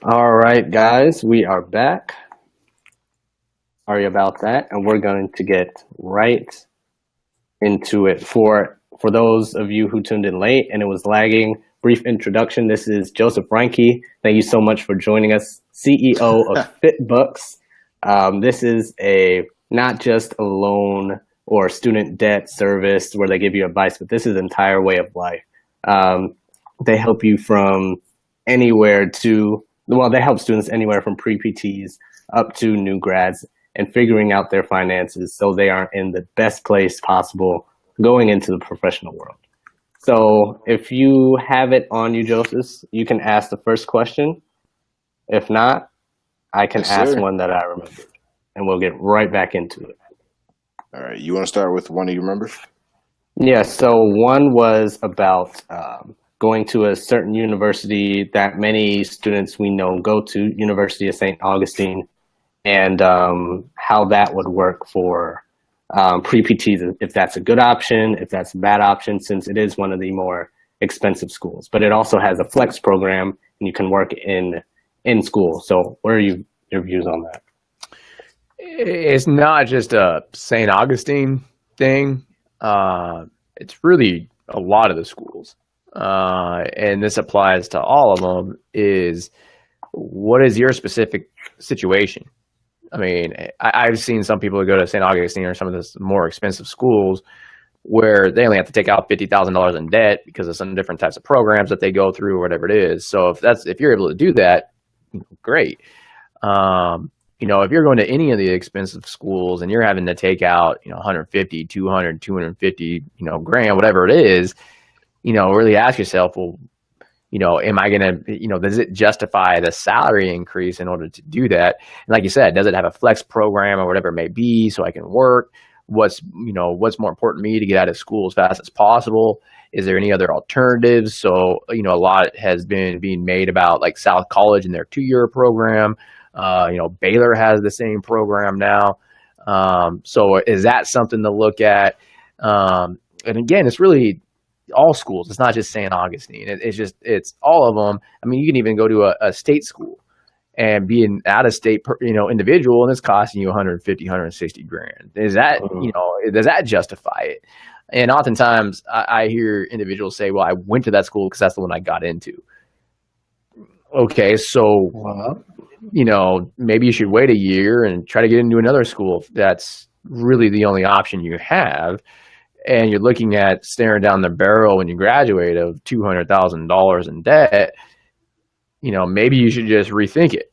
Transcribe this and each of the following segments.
All right, guys, we are back. Sorry about that, and we're going to get right into it. For those of you who tuned in late and it was lagging, brief introduction. This is Joseph Reinke. Thank you so much for joining us, CEO of FITBUX. This is a not just a loan or student debt service where they give you advice, but this is an entire way of life. They help you from anywhere to, well, they help students anywhere from pre-PTs up to new grads and figuring out their finances so they are in the best place possible going into the professional world. So if you have it on you, Joseph, you can ask the first question. If not, I can ask one that I remembered, and we'll get right back into it. All right. You want to start with one you remember? Yeah, so one was about going to a certain university that many students we know go to, University of St. Augustine, and how that would work for pre-PTs, if that's a good option, if that's a bad option, since it is one of the more expensive schools. But it also has a flex program, and you can work in school. So what are your views on that? It's not just a St. Augustine thing. It's really a lot of the schools. And this applies to all of them, is what is your specific situation? I mean, I've seen some people who go to St. Augustine or some of the more expensive schools where they only have to take out $50,000 in debt because of some different types of programs that they go through or whatever it is. So if you're able to do that, great. If you're going to any of the expensive schools and you're having to take out, 150, 200, 250, grand, whatever it is, really ask yourself, well, am I going to, does it justify the salary increase in order to do that? And like you said, does it have a flex program or whatever it may be so I can work? What's more important to me to get out of school as fast as possible? Is there any other alternatives? So, a lot has been being made about like South College and their 2-year program. Baylor has the same program now. So is that something to look at? And again, it's really all schools. It's not just St. Augustine. It's all of them. I mean, you can even go to a state school and be an out-of-state, individual, and it's costing you 150, 160 grand. Is that, does that justify it? And oftentimes I hear individuals say, well, I went to that school because that's the one I got into. Okay, so, maybe you should wait a year and try to get into another school if that's really the only option you have. And you're looking at staring down the barrel when you graduate of $200,000 in debt, maybe you should just rethink it.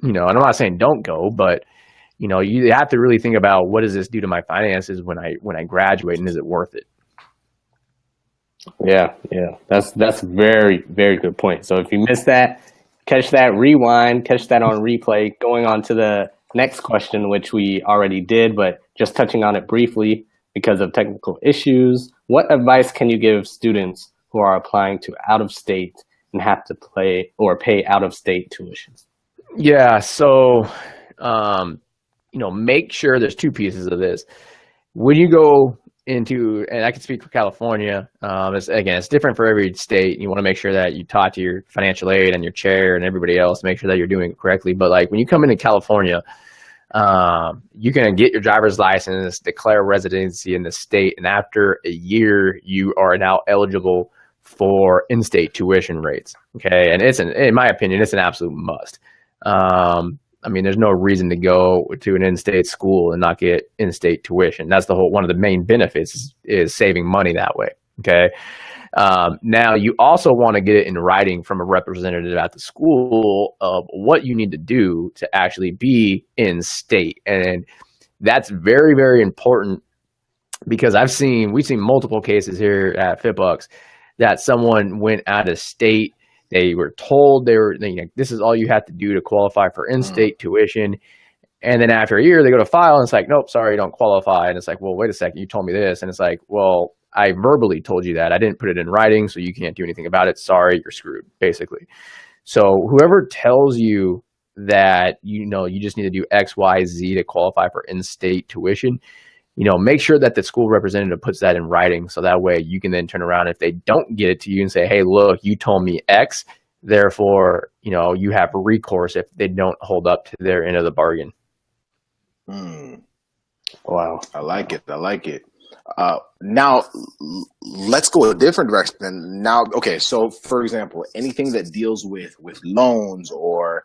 And I'm not saying don't go, but you have to really think about, what does this do to my finances when I graduate, and is it worth it? Yeah, that's very, very good point. So if you missed that, catch that, rewind, catch that on replay. Going on to the next question, which we already did, but just touching on it briefly because of technical issues. What advice can you give students who are applying to out of state and have to pay out of state tuition? Yeah, so make sure there's two pieces of this. When you go into, and I can speak for California, it's different for every state. You want to make sure that you talk to your financial aid and your chair and everybody else to make sure that you're doing it correctly. But like when you come into California, you can get your driver's license, declare residency in the state, and after a year, you are now eligible for in-state tuition rates. Okay, and in my opinion, it's an absolute must. There's no reason to go to an in-state school and not get in-state tuition. That's one of the main benefits is saving money that way. Okay. Now you also want to get it in writing from a representative at the school of what you need to do to actually be in state. And that's very, very important because we've seen multiple cases here at FITBUX that someone went out of state. They were told this is all you have to do to qualify for in-state tuition. And then after a year, they go to file and it's like, nope, sorry, you don't qualify. And it's like, well, wait a second, you told me this. And it's like, well, I verbally told you that. I didn't put it in writing, so you can't do anything about it. Sorry, you're screwed, basically. So whoever tells you that, you just need to do X, Y, Z to qualify for in-state tuition, make sure that the school representative puts that in writing. So that way you can then turn around if they don't get it to you and say, hey, look, you told me X, Therefore, you have recourse if they don't hold up to their end of the bargain. Wow. I like it. Now, let's go a different direction. Now, okay, so for example, anything that deals with loans or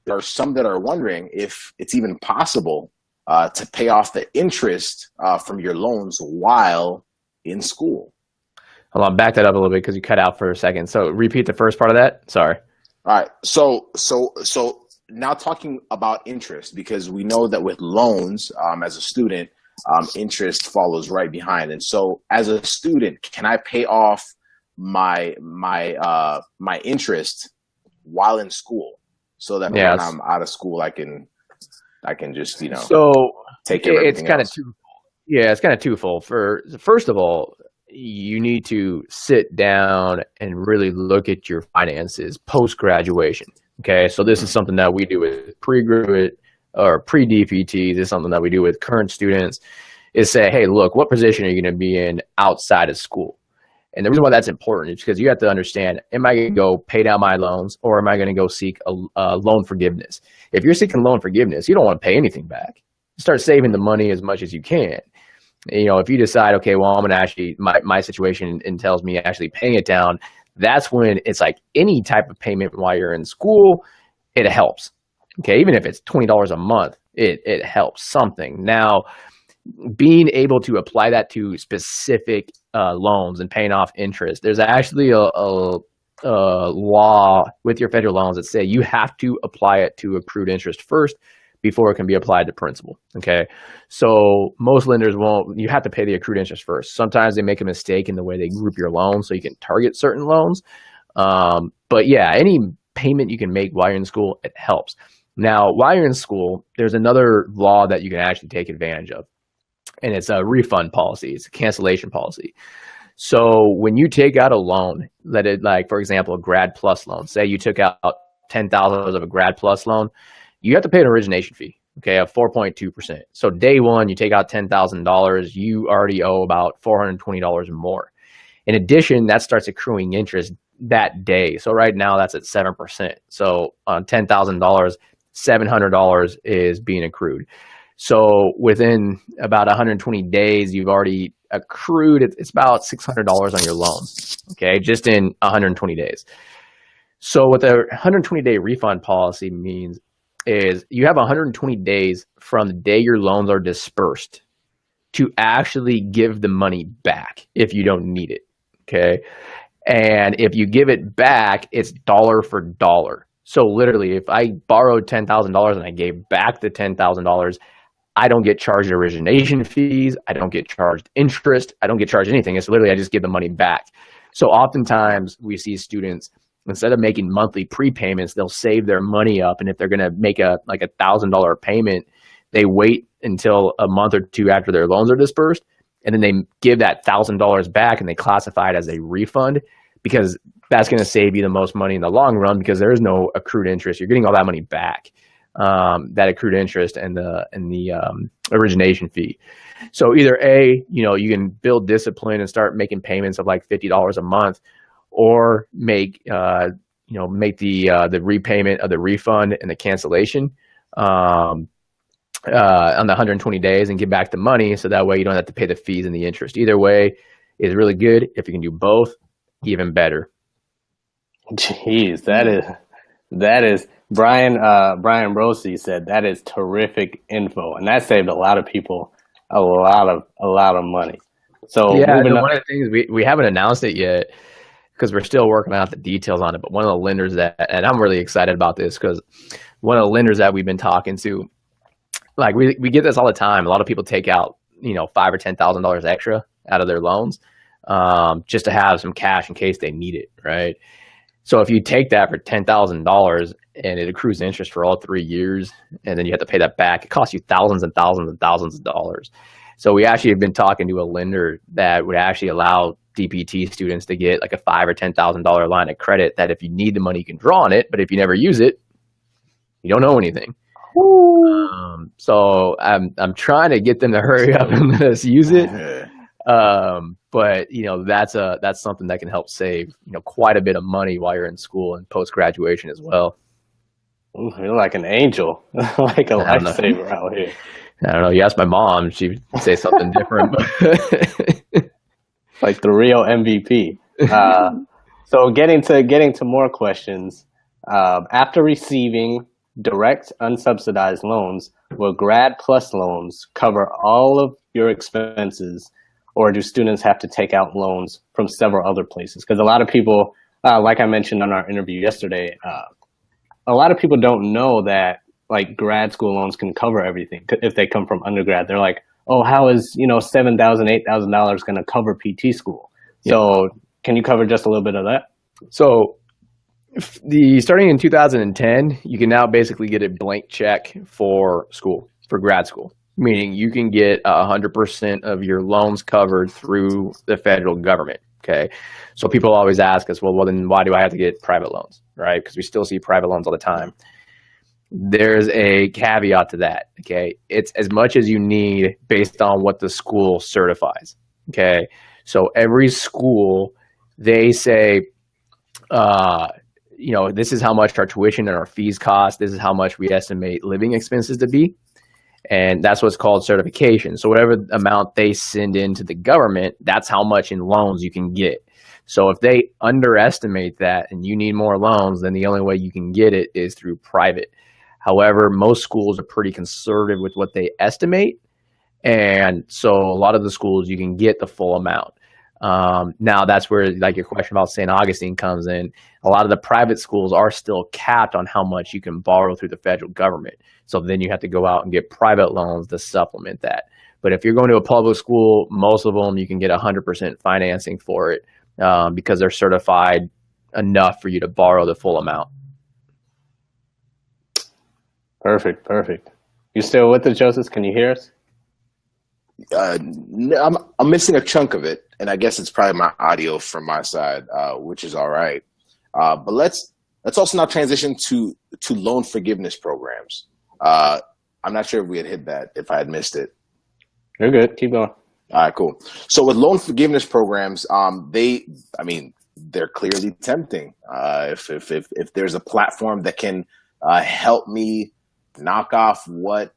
there are some that are wondering if it's even possible to pay off the interest from your loans while in school. Hold on, back that up a little bit because you cut out for a second. So repeat the first part of that. Sorry. All right. So now talking about interest, because we know that with loans, as a student, interest follows right behind. And so as a student, can I pay off my interest while in school so that when I'm out of school, I can just, take care of everything else? It's kind of twofold. First of all, you need to sit down and really look at your finances post-graduation. Okay, so this is something that we do with pre-graduate or pre-DPT. This is something that we do with current students, is say, hey, look, what position are you going to be in outside of school? And the reason why that's important is because you have to understand, am I going to go pay down my loans, or am I going to go seek a loan forgiveness? If you're seeking loan forgiveness, you don't want to pay anything back. Start saving the money as much as you can. If you decide, okay, well, I'm going to actually, my situation entails me actually paying it down, that's when it's like any type of payment while you're in school, it helps. Okay, even if it's $20 a month, it helps something. Now, being able to apply that to specific loans and paying off interest, there's actually a law with your federal loans that say you have to apply it to accrued interest first before it can be applied to principal. Okay, so most lenders won't. You have to pay the accrued interest first. Sometimes they make a mistake in the way they group your loans, so you can target certain loans. But yeah, any payment you can make while you're in school, it helps. Now, while you're in school, there's another law that you can actually take advantage of, and it's a refund policy. It's a cancellation policy. So when you take out a loan, for example, a Grad Plus loan, say you took out $10,000 of a Grad Plus loan, you have to pay an origination fee, okay, of 4.2%. So day one, you take out $10,000, you already owe about $420 or more. In addition, that starts accruing interest that day. So right now that's at 7%. So on $10,000, $700 is being accrued. So within about 120 days, you've already accrued, it's about $600 on your loan, okay, just in 120 days. So what the 120-day refund policy means is you have 120 days from the day your loans are dispersed to actually give the money back if you don't need it, okay? And if you give it back, it's dollar for dollar. So literally, if I borrowed $10,000 and I gave back the $10,000, I don't get charged origination fees. I don't get charged interest. I don't get charged anything. It's literally, I just give the money back. So oftentimes we see students, instead of making monthly prepayments, they'll save their money up. And if they're going to make a $1,000 payment, they wait until a month or two after their loans are dispersed. And then they give that $1,000 back and they classify it as a refund, because that's going to save you the most money in the long run, because there is no accrued interest. You're getting all that money back, that accrued interest and the origination fee. So either A, you can build discipline and start making payments of like $50 a month, or make the repayment of the refund and the cancellation on the 120 days and get back the money, so that way you don't have to pay the fees and the interest. Either way is really good. If you can do both, even better. Jeez, that is Brian Rossi said that is terrific info, and that saved a lot of people a lot of money. So yeah, one of the things we haven't announced it yet because we're still working out the details on it, but one of the lenders and I'm really excited about this, because one of the lenders that we've been talking to, like we get this all the time. A lot of people take out $5,000 or $10,000 extra out of their loans, just to have some cash in case they need it, right? So if you take that for $10,000 and it accrues interest for all 3 years, and then you have to pay that back, it costs you thousands and thousands and thousands of dollars. So we actually have been talking to a lender that would actually allow DPT students to get like a $5,000 or $10,000 line of credit, that if you need the money, you can draw on it, but if you never use it, you don't owe anything. So I'm trying to get them to hurry up and let us use it. But that's something that can help save quite a bit of money while you're in school and post graduation as well. Ooh, you're like an angel, like a lifesaver out here. I don't know. You ask my mom, she'd say something different. Like the real MVP. So getting to more questions. After receiving direct unsubsidized loans, will Grad Plus loans cover all of your expenses, or do students have to take out loans from several other places? Because a lot of people, like I mentioned on our interview yesterday, a lot of people don't know that like grad school loans can cover everything if they come from undergrad. They're like, oh, how is $7,000, $8,000 going to cover PT school? So can you cover just a little bit of that? So starting in 2010, you can now basically get a blank check for grad school, meaning you can get 100% of your loans covered through the federal government. Okay. So people always ask us, well, then why do I have to get private loans? Right. Because we still see private loans all the time. There's a caveat to that. Okay. It's as much as you need based on what the school certifies. Okay. So every school, they say, this is how much our tuition and our fees cost. This is how much we estimate living expenses to be. And that's what's called certification. So whatever amount they send into the government, that's how much in loans you can get. So if they underestimate that and you need more loans, then the only way you can get it is through private. However, most schools are pretty conservative with what they estimate. And so a lot of the schools, you can get the full amount. Now that's where like your question about St. Augustine comes in. A lot of the private schools are still capped on how much you can borrow through the federal government. So then you have to go out and get private loans to supplement that. But if you're going to a public school, most of them you can get 100% financing for it because they're certified enough for you to borrow the full amount. Perfect. You still with us, Joseph? Can you hear us? I'm missing a chunk of it, and I guess it's probably my audio from my side, which is all right. But let's also now transition to loan forgiveness programs. I'm not sure if we had hit that, if I had missed it. You're good. Keep going. All right, cool. So with loan forgiveness programs, they're clearly tempting. If there's a platform that can help me knock off what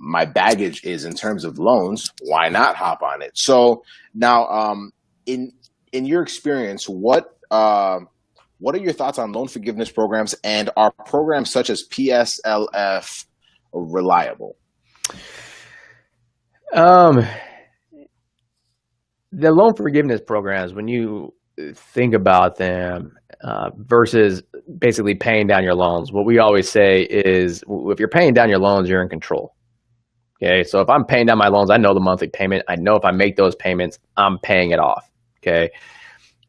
my baggage is in terms of loans, why not hop on it? So now, in your experience, what are your thoughts on loan forgiveness programs, and are programs such as PSLF reliable? The loan forgiveness programs, when you think about them versus basically paying down your loans, what we always say is if you're paying down your loans, you're in control. Okay, so if I'm paying down my loans, I know the monthly payment. I know if I make those payments, I'm paying it off. Okay.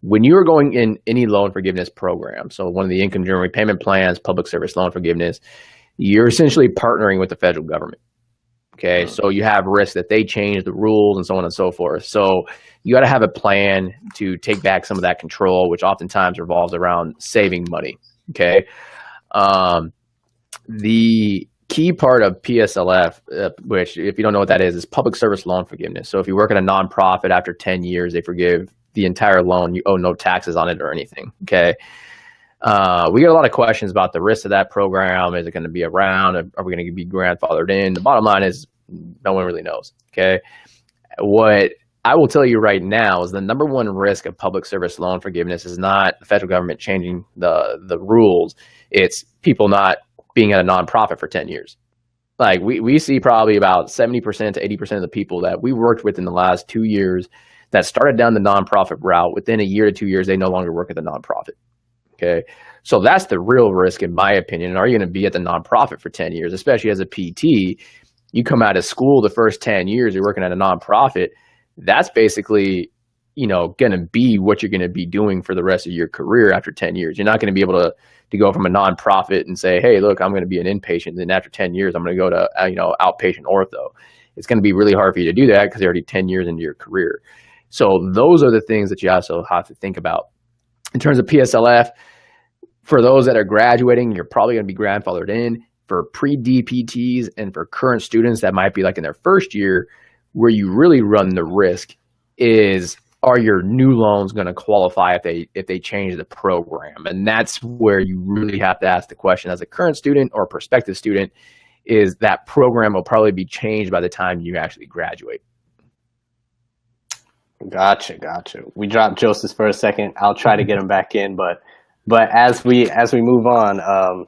When you are going in any loan forgiveness program, so one of the income-driven repayment plans, public service loan forgiveness, you're essentially partnering with the federal government. Okay, so you have risk that they change the rules and so on and so forth. So you got to have a plan to take back some of that control, which oftentimes revolves around saving money. Okay, the key part of PSLF, which if you don't know what that is public service loan forgiveness. So if you work at a nonprofit, after 10 years, they forgive the entire loan. You owe no taxes on it or anything. Okay. We get a lot of questions about the risk of that program. Is it going to be around? Are we going to be grandfathered in? The bottom line is no one really knows. Okay. What I will tell you right now is the number one risk of public service loan forgiveness is not the federal government changing the rules. It's people not being at a nonprofit for 10 years. Like we see probably about 70% to 80% of the people that we worked with in the last 2 years that started down the nonprofit route, within a year to 2 years, they no longer work at the nonprofit. Okay. So that's the real risk, in my opinion. Are you going to be at the nonprofit for 10 years, especially as a PT? You come out of school the first 10 years, you're working at a nonprofit. That's basically, going to be what you're going to be doing for the rest of your career after 10 years. You're not going to be able to go from a nonprofit and say, hey, look, I'm going to be an inpatient. And after 10 years, I'm going to go to, outpatient ortho. It's going to be really hard for you to do that because you're already 10 years into your career. So those are the things that you also have to think about. In terms of PSLF, for those that are graduating, you're probably going to be grandfathered in. for pre-DPTs and for current students that might be like in their first year, where you really run the risk is, are your new loans going to qualify if they change the program? And that's where you really have to ask the question as a current student or prospective student, is that program will probably be changed by the time you actually graduate. Gotcha. We dropped Joseph for a second. I'll try to get him back in, but as we move on,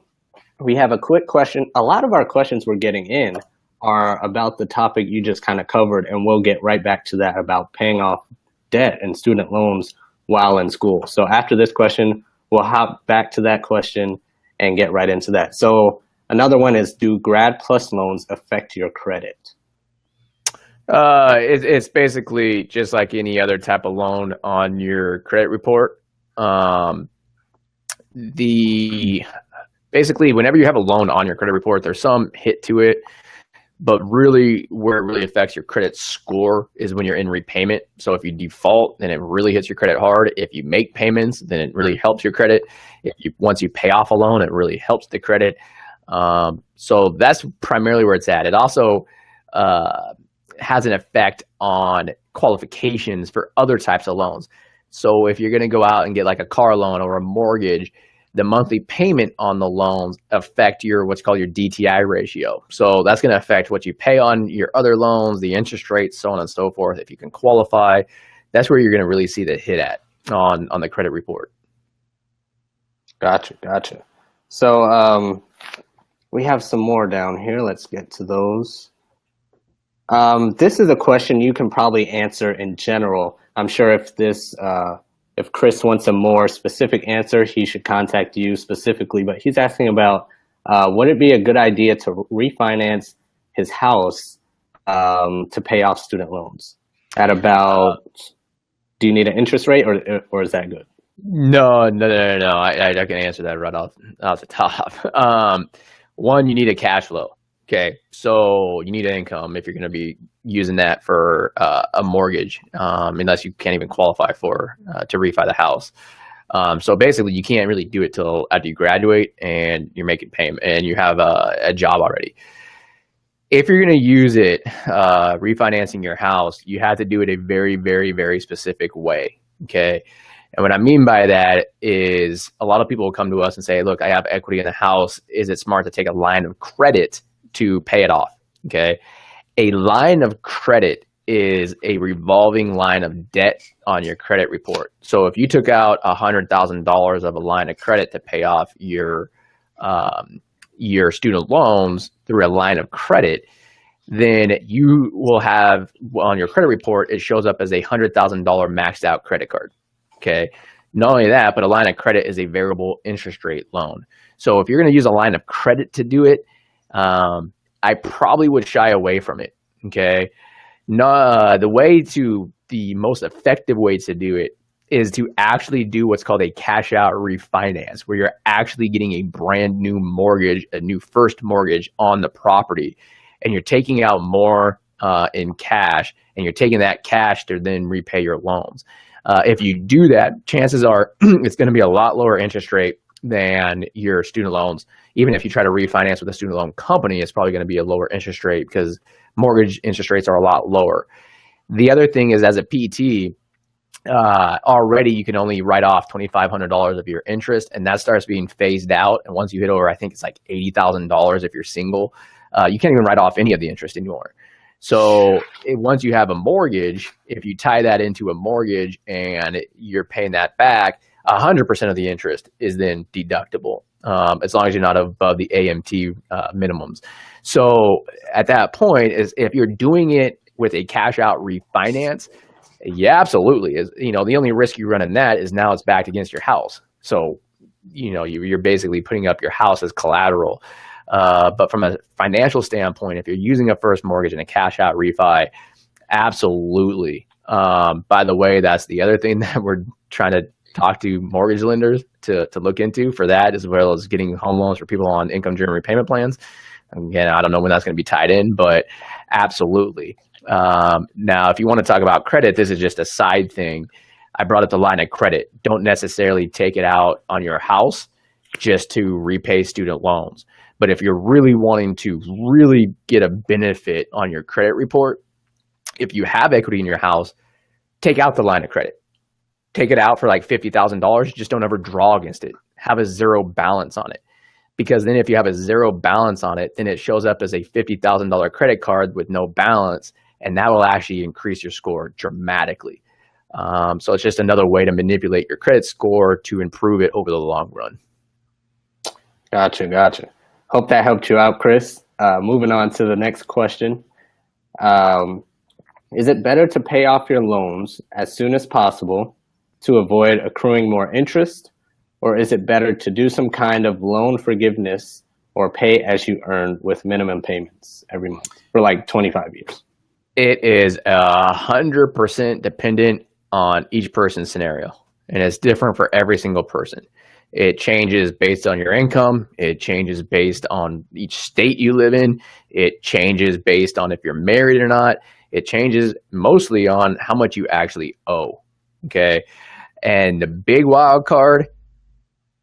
we have a quick question. A lot of our questions we're getting in are about the topic you just kind of covered, and we'll get right back to that about paying off debt and student loans while in school. So after this question, we'll hop back to that question and get right into that. So another one is, do Grad Plus loans affect your credit? It's basically just like any other type of loan on your credit report. Basically, whenever you have a loan on your credit report, there's some hit to it, but really where it really affects your credit score is when you're in repayment. So if you default, then it really hits your credit hard. If you make payments, then it really helps your credit. Once you pay off a loan, it really helps the credit. So that's primarily where it's at. It also has an effect on qualifications for other types of loans. So if you're going to go out and get like a car loan or a mortgage, the monthly payment on the loans affect your what's called your DTI ratio. So that's going to affect what you pay on your other loans, the interest rates, so on and so forth. If you can qualify, that's where you're going to really see the hit at on the credit report. Gotcha. So we have some more down here. Let's get to those. This is a question you can probably answer in general. I'm sure if Chris wants a more specific answer, he should contact you specifically. But he's asking about, would it be a good idea to refinance his house to pay off student loans at about, do you need an interest rate or is that good? No. I can answer that right off the top. One, you need a cash flow. Okay, so you need an income if you're going to be using that for a mortgage, unless you can't even qualify to refi the house. So basically, you can't really do it till after you graduate and you're making payment and you have a job already. If you're going to use it, refinancing your house, you have to do it a very, very, very specific way. Okay. And what I mean by that is a lot of people will come to us and say, look, I have equity in the house. Is it smart to take a line of credit to pay it off? Okay. A line of credit is a revolving line of debt on your credit report. So if you took out $100,000 of a line of credit to pay off your student loans through a line of credit, then you will have on your credit report, it shows up as a $100,000 maxed out credit card. Okay. Not only that, but a line of credit is a variable interest rate loan. So if you're going to use a line of credit to do it, I probably would shy away from it. Okay. The most effective way to do it is to actually do what's called a cash out refinance, where you're actually getting a brand new mortgage, a new first mortgage on the property, and you're taking out more in cash, and you're taking that cash to then repay your loans. If you do that, chances are it's going to be a lot lower interest rate than your student loans. Even if you try to refinance with a student loan company, it's probably going to be a lower interest rate because mortgage interest rates are a lot lower. The other thing is, as a PT, already you can only write off $2,500 of your interest, and that starts being phased out. And once you hit over, I think it's like $80,000 if you're single, you can't even write off any of the interest anymore. So once you have a mortgage, if you tie that into a mortgage and you're paying that back, 100% of the interest is then deductible, as long as you're not above the AMT minimums. So at that point, if you're doing it with a cash out refinance, yeah, absolutely. The only risk you run in that is now it's backed against your house. So, you're basically putting up your house as collateral. But from a financial standpoint, if you're using a first mortgage and a cash out refi, absolutely. By the way, that's the other thing that we're trying to talk to mortgage lenders to look into for that, as well as getting home loans for people on income driven repayment plans. Again, I don't know when that's going to be tied in, but absolutely. Now, if you want to talk about credit, this is just a side thing. I brought up the line of credit. Don't necessarily take it out on your house just to repay student loans. But if you're really wanting to really get a benefit on your credit report, if you have equity in your house, take out the line of credit. Take it out for like $50,000. Just don't ever draw against it. Have a zero balance on it. Because then if you have a zero balance on it, then it shows up as a $50,000 credit card with no balance, and that will actually increase your score dramatically. So it's just another way to manipulate your credit score to improve it over the long run. Gotcha. Hope that helped you out, Chris. Moving on to the next question. Is it better to pay off your loans as soon as possible to avoid accruing more interest? Or is it better to do some kind of loan forgiveness or pay as you earn with minimum payments every month for like 25 years? It is 100% dependent on each person's scenario, and it's different for every single person. It changes based on your income. It changes based on each state you live in. It changes based on if you're married or not. It changes mostly on how much you actually owe. Okay. And the big wild card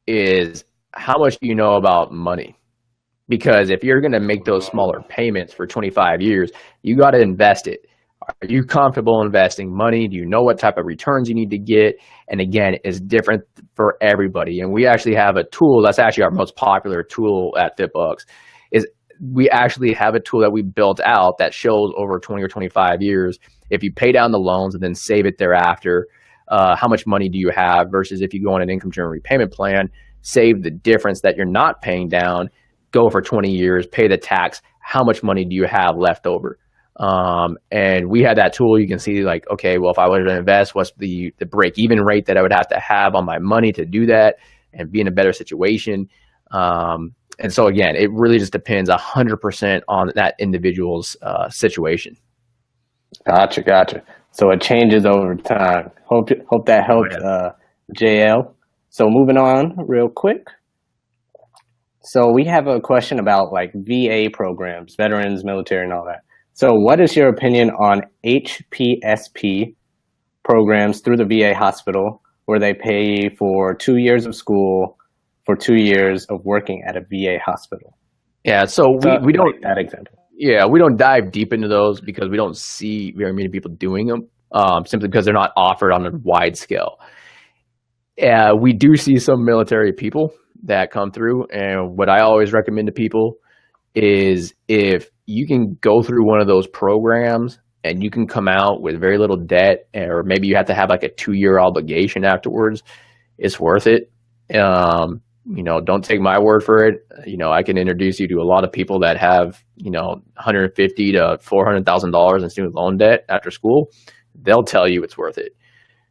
is how much do you know about money? Because if you're going to make those smaller payments for 25 years, you got to invest it. Are you comfortable investing money? Do you know what type of returns you need to get? And again, it's different for everybody. And we actually have a tool that's actually our most popular tool at FITBUX. Is we actually have a tool that we built out that shows over 20 or 25 years, if you pay down the loans and then save it thereafter, how much money do you have versus if you go on an income-driven repayment plan, save the difference that you're not paying down, go for 20 years, pay the tax, how much money do you have left over? And we had that tool. You can see like, okay, well, if I were to invest, what's the break-even rate that I would have to have on my money to do that and be in a better situation? And so again, it really just depends 100% on that individual's situation. Gotcha. So it changes over time. Hope that helped, JL. So moving on real quick. So we have a question about like VA programs, veterans, military, and all that. So what is your opinion on HPSP programs through the VA hospital where they pay for 2 years of school for 2 years of working at a VA hospital? Yeah, so we don't like that example. Yeah, we don't dive deep into those because we don't see very many people doing them, simply because they're not offered on a wide scale. We do see some military people that come through, and what I always recommend to people is if you can go through one of those programs and you can come out with very little debt, or maybe you have to have like a 2-year obligation afterwards, it's worth it. Don't take my word for it. I can introduce you to a lot of people that have, $150,000 to $400,000 in student loan debt after school. They'll tell you it's worth it.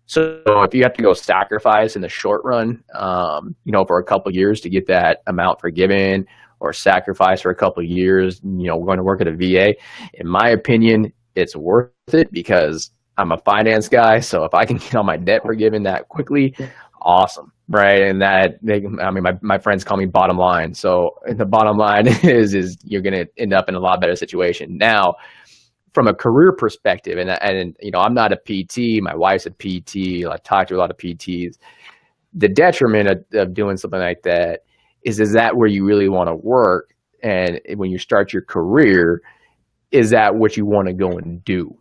So if you have to go sacrifice in the short run, for a couple of years to get that amount forgiven, or sacrifice for a couple of years, going to work at a VA, in my opinion, it's worth it because I'm a finance guy. So if I can get all my debt forgiven that quickly, awesome. Right. And my friends call me bottom line. So the bottom line is you're going to end up in a lot better situation. Now, from a career perspective, and I'm not a PT, my wife's a PT, I talk to a lot of PTs. The detriment of doing something like that is that where you really want to work? And when you start your career, is that what you want to go and do?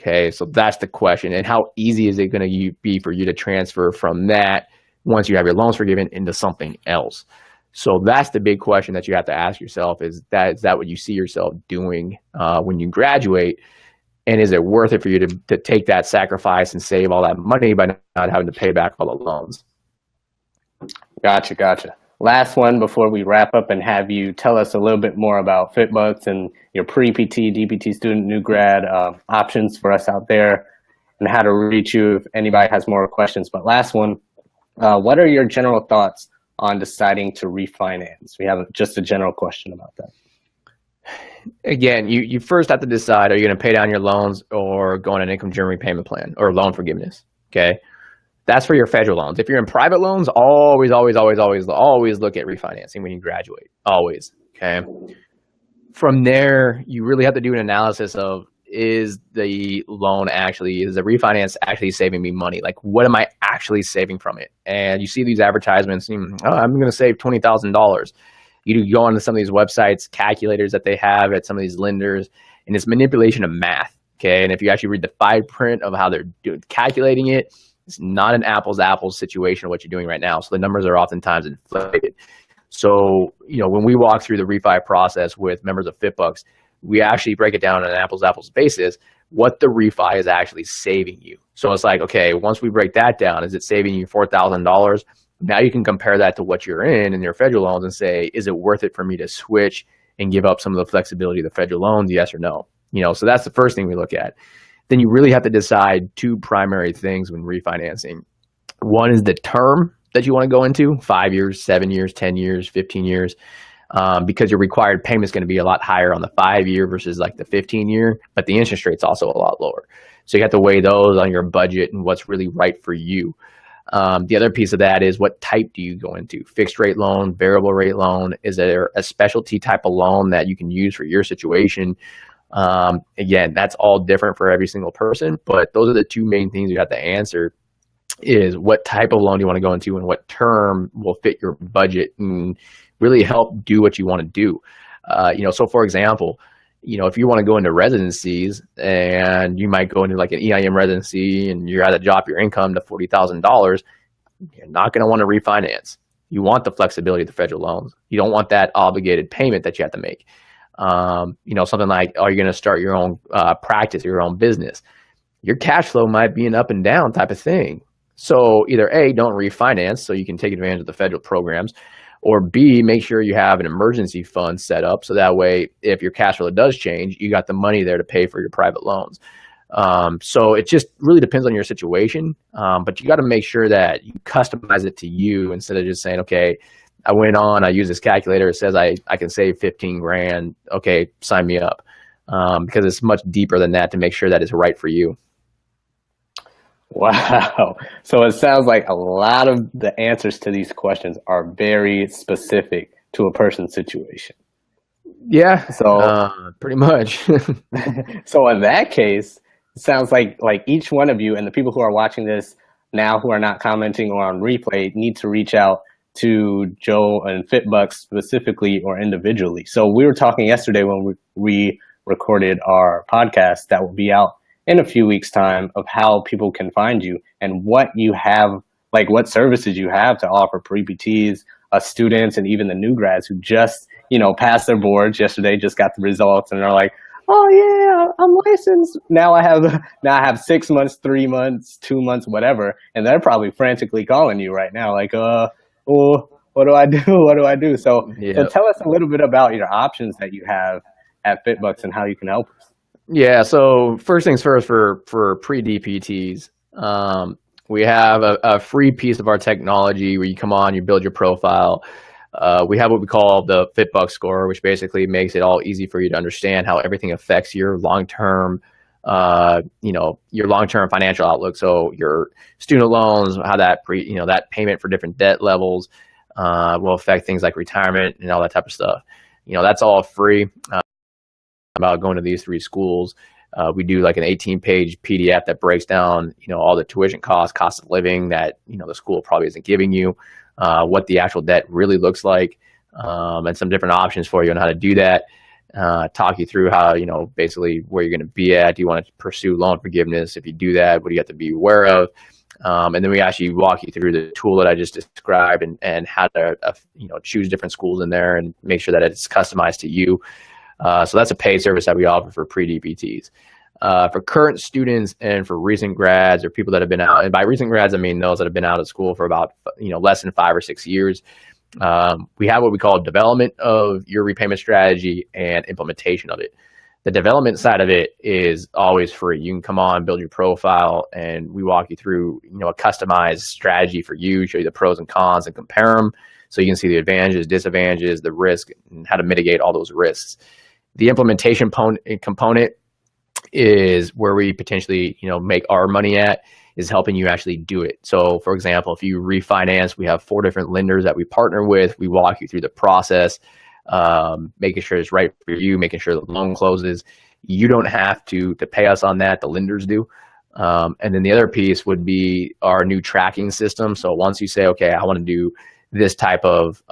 Okay, so that's the question. And how easy is it going to be for you to transfer from that once you have your loans forgiven into something else? So that's the big question that you have to ask yourself, is that what you see yourself doing when you graduate? And is it worth it for you to take that sacrifice and save all that money by not having to pay back all the loans? Gotcha. Last one before we wrap up and have you tell us a little bit more about FITBUX and your pre-PT, DPT student, new grad options for us out there, and how to reach you if anybody has more questions. But last one, what are your general thoughts on deciding to refinance? We have just a general question about that. Again, you first have to decide, are you going to pay down your loans or go on an income-driven repayment plan or loan forgiveness? Okay. That's for your federal loans. If you're in private loans, always look at refinancing when you graduate. Always. Okay. From there, you really have to do an analysis of, is the refinance actually saving me money? Like, what am I actually saving from it? And you see these advertisements, I'm going to save $20,000. You go onto some of these websites, calculators that they have at some of these lenders, and it's manipulation of math. Okay. And if you actually read the fine print of how they're calculating it, it's not an apples to apples situation of what you're doing right now. So the numbers are oftentimes inflated. So, when we walk through the refi process with members of FITBUX, we actually break it down on an apples to apples basis, what the refi is actually saving you. So it's like, okay, once we break that down, is it saving you $4,000? Now you can compare that to what you're in your federal loans and say, is it worth it for me to switch and give up some of the flexibility of the federal loans? Yes or no? So that's the first thing we look at. Then you really have to decide two primary things when refinancing. One is the term that you want to go into, 5 years, 7 years, 10 years, 15 years, because your required payment is going to be a lot higher on the 5 year versus like the 15 year, but the interest rate's also a lot lower. So you have to weigh those on your budget and what's really right for you. The other piece of that is, what type do you go into? Fixed rate loan, variable rate loan? Is there a specialty type of loan that you can use for your situation? Again, that's all different for every single person, but those are the two main things you have to answer, is what type of loan do you want to go into and what term will fit your budget and really help do what you want to do. So for example, if you want to go into residencies, and you might go into like an EIM residency and you're at to drop your income to $40,000, you're not going to want to refinance. You want the flexibility of the federal loans. You don't want that obligated payment that you have to make. Something like, are you going to start your own practice, your own business? Your cash flow might be an up and down type of thing. So either A, don't refinance so you can take advantage of the federal programs, or B, make sure you have an emergency fund set up so that way if your cash flow does change, you got the money there to pay for your private loans. So it just really depends on your situation, but you got to make sure that you customize it to you instead of just saying, okay, I use this calculator, it says I can save 15 grand. Okay, sign me up. Because it's much deeper than that to make sure that it's right for you. Wow. So it sounds like a lot of the answers to these questions are very specific to a person's situation. Yeah. So pretty much. So in that case, it sounds like each one of you and the people who are watching this now who are not commenting or on replay need to reach out to Joe and FITBUX specifically or individually. So we were talking yesterday when we recorded our podcast that will be out in a few weeks' time, of how people can find you and what you have, like what services you have to offer pre-PTs, students, and even the new grads who just, passed their boards yesterday, just got the results, and they're like, oh yeah, I'm licensed. Now I have 6 months, 3 months, 2 months, whatever. And they're probably frantically calling you right now, like, oh, what do I do? What do I do? So tell us a little bit about your options that you have at FITBUX and how you can help us. Yeah. So first things first, for pre-DPTs, we have a free piece of our technology where you come on, you build your profile. We have what we call the FITBUX score, which basically makes it all easy for you to understand how everything affects your long-term, your long-term financial outlook. So your student loans, how that that payment for different debt levels will affect things like retirement and all that type of stuff. That's all free. About going to these three schools, we do like an 18-page PDF that breaks down, all the tuition costs, cost of living that the school probably isn't giving you, what the actual debt really looks like, and some different options for you on how to do that. Talk you through how basically where you're going to be at. Do you want to pursue loan forgiveness? If you do that, what do you have to be aware of? And then we actually walk you through the tool that I just described and how to choose different schools in there and make sure that it's customized to you. So that's a paid service that we offer for pre-DPTs. For current students and for recent grads or people that have been out, and by recent grads, I mean those that have been out of school for about less than 5 or 6 years, we have what we call development of your repayment strategy and implementation of it. The development side of it is always free. You can come on, build your profile, and we walk you through a customized strategy for you, show you the pros and cons and compare them so you can see the advantages, disadvantages, the risk, and how to mitigate all those risks. The implementation component is where we potentially, make our money at, is helping you actually do it. So for example, if you refinance, we have 4 different lenders that we partner with. We walk you through the process, making sure it's right for you, making sure the loan closes. You don't have to pay us on that, the lenders do. And then the other piece would be our new tracking system. So once you say, okay, I want to do this type of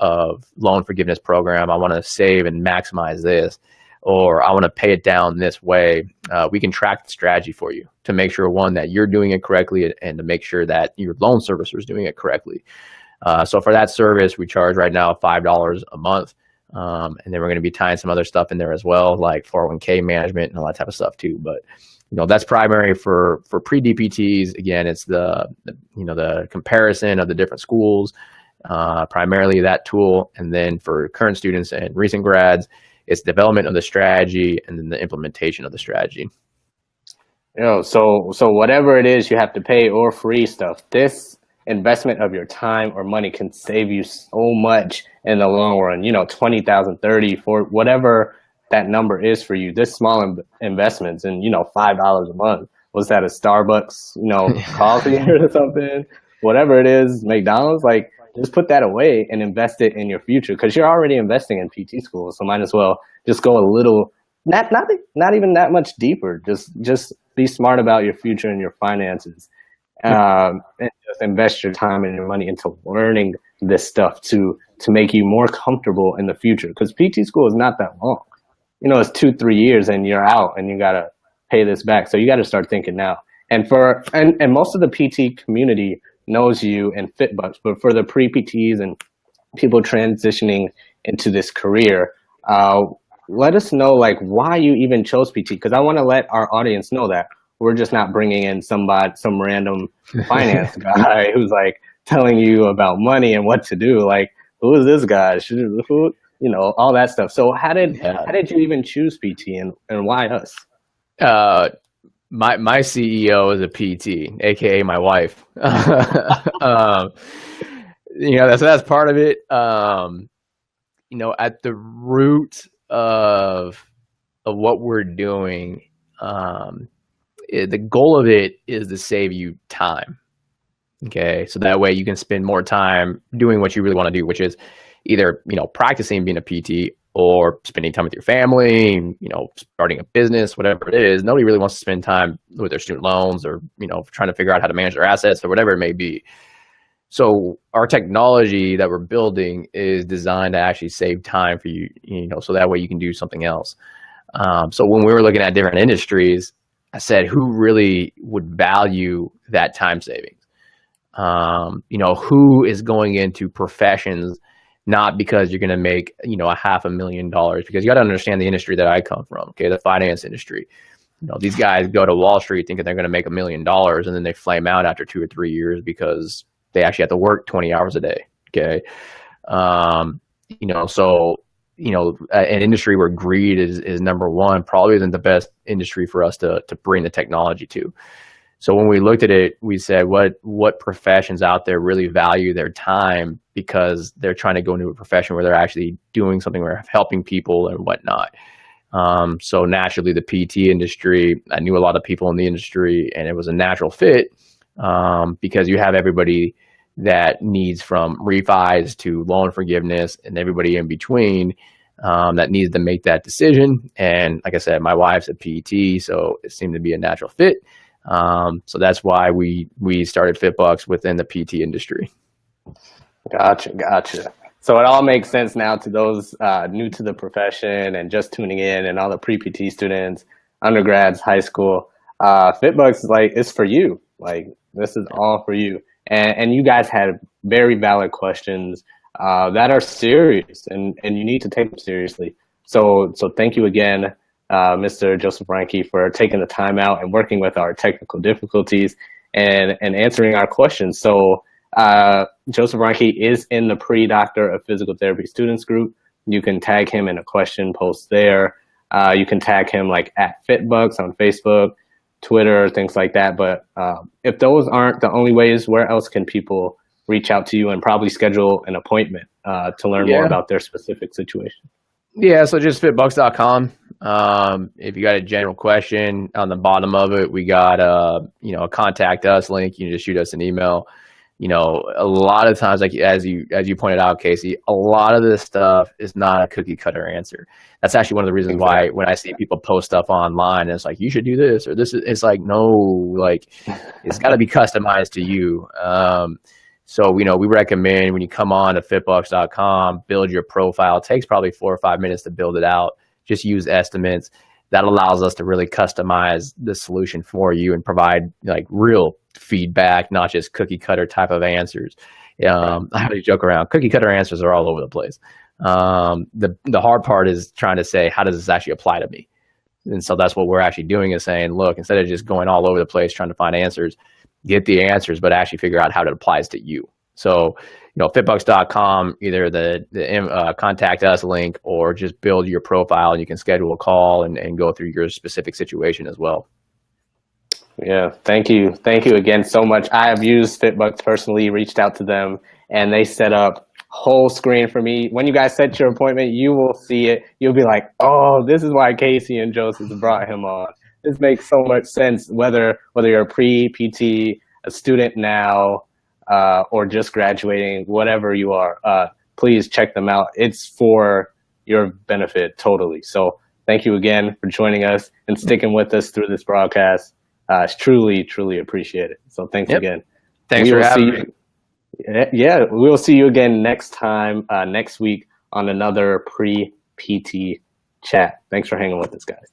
loan forgiveness program. I want to save and maximize this, or I want to pay it down this way. We can track the strategy for you to make sure, one, that you're doing it correctly, and to make sure that your loan servicer is doing it correctly. So for that service, we charge right now $5 a month. And then we're going to be tying some other stuff in there as well, like 401k management and all that type of stuff too. But that's primary for pre-DPTs. Again, it's the comparison of the different schools, primarily that tool. And then for current students and recent grads, it's development of the strategy and then the implementation of the strategy. So whatever it is you have to pay or free stuff, this investment of your time or money can save you so much in the long run. 20,000, 30, 40, whatever that number is for you. This small investments and $5 a month. Was that a Starbucks coffee or something? Whatever it is, McDonald's, like, just put that away and invest it in your future, because you're already investing in PT school. So might as well just go a little, not even that much deeper. Just be smart about your future and your finances. And just invest your time and your money into learning this stuff to make you more comfortable in the future. Because PT school is not that long. It's 2-3 years and you're out and you got to pay this back. So you got to start thinking now. And most of the PT community knows you and FITBUX, but for the pre-PTs and people transitioning into this career, let us know why you even chose PT. Because I want to let our audience know that we're just not bringing in some random finance guy who's telling you about money and what to do. Who is this guy? All that stuff. So how did you even choose PT and why us? My CEO is a PT, aka my wife. That's part of it. At the root of what we're doing, the goal of it is to save you time. Okay, so that way you can spend more time doing what you really want to do, which is either practicing being a PT, or spending time with your family, starting a business, whatever it is. Nobody really wants to spend time with their student loans, or trying to figure out how to manage their assets, or whatever it may be. So our technology that we're building is designed to actually save time for you, so that way you can do something else. So when we were looking at different industries, I said, who really would value that time savings? Who is going into professions not because you're going to make $500,000, because you got to understand the industry that I come from. Okay, the finance industry. These guys go to Wall Street thinking they're going to make $1 million, and then they flame out after 2 or 3 years because they actually have to work 20 hours a day. Okay, an industry where greed is number one probably isn't the best industry for us to bring the technology to. So when we looked at it, we said, what professions out there really value their time because they're trying to go into a profession where they're actually doing something, where helping people and whatnot. So naturally, the PT industry, I knew a lot of people in the industry, and it was a natural fit because you have everybody that needs, from refis to loan forgiveness and everybody in between that needs to make that decision. And like I said, my wife's a PT, so it seemed to be a natural fit. So that's why we started FITBUX within the PT industry. Gotcha. So it all makes sense now to those new to the profession and just tuning in, and all the pre-PT students, undergrads, high school. FITBUX is for you. This is all for you. And you guys had very valid questions that are serious, and you need to take them seriously. So thank you again, Mr. Joseph Reinke, for taking the time out and working with our technical difficulties and answering our questions. So Joseph Reinke is in the Pre-Doctor of Physical Therapy Students group. You can tag him in a question post there. You can tag him at FITBUX on Facebook, Twitter, things like that. But if those aren't the only ways, where else can people reach out to you and probably schedule an appointment to learn more about their specific situation? Yeah, so just fitbux.com. If you got a general question, on the bottom of it, we got a contact us link. You can just shoot us an email. A lot of times, as you pointed out, Casey, a lot of this stuff is not a cookie cutter answer. That's actually one of the reasons why when I see people post stuff online, it's you should do this or this. It's no, it's got to be customized to you. So, we recommend when you come on to FITBUX.com, build your profile. It takes probably 4 or 5 minutes to build it out. Just use estimates. That allows us to really customize the solution for you and provide like real feedback, not just cookie cutter type of answers. I always joke around. Cookie cutter answers are all over the place. The hard part is trying to say, how does this actually apply to me? And so that's what we're actually doing, is saying, look, instead of just going all over the place trying to find answers, get the answers, but actually figure out how it applies to you. So, FITBUX.com, either the contact us link, or just build your profile and you can schedule a call and go through your specific situation as well. Yeah, thank you. Thank you again so much. I have used FITBUX personally, reached out to them, and they set up whole screen for me. When you guys set your appointment, you will see it. You'll be like, oh, this is why Casey and Joseph brought him on. This makes so much sense, whether you're a pre-PT, a student now, or just graduating, whatever you are, please check them out. It's for your benefit totally. So thank you again for joining us and sticking with us through this broadcast. It's truly, truly appreciate it. So thanks again. Thanks for having me. Yeah, we'll see you again next time, next week on another pre-PT chat. Thanks for hanging with us, guys.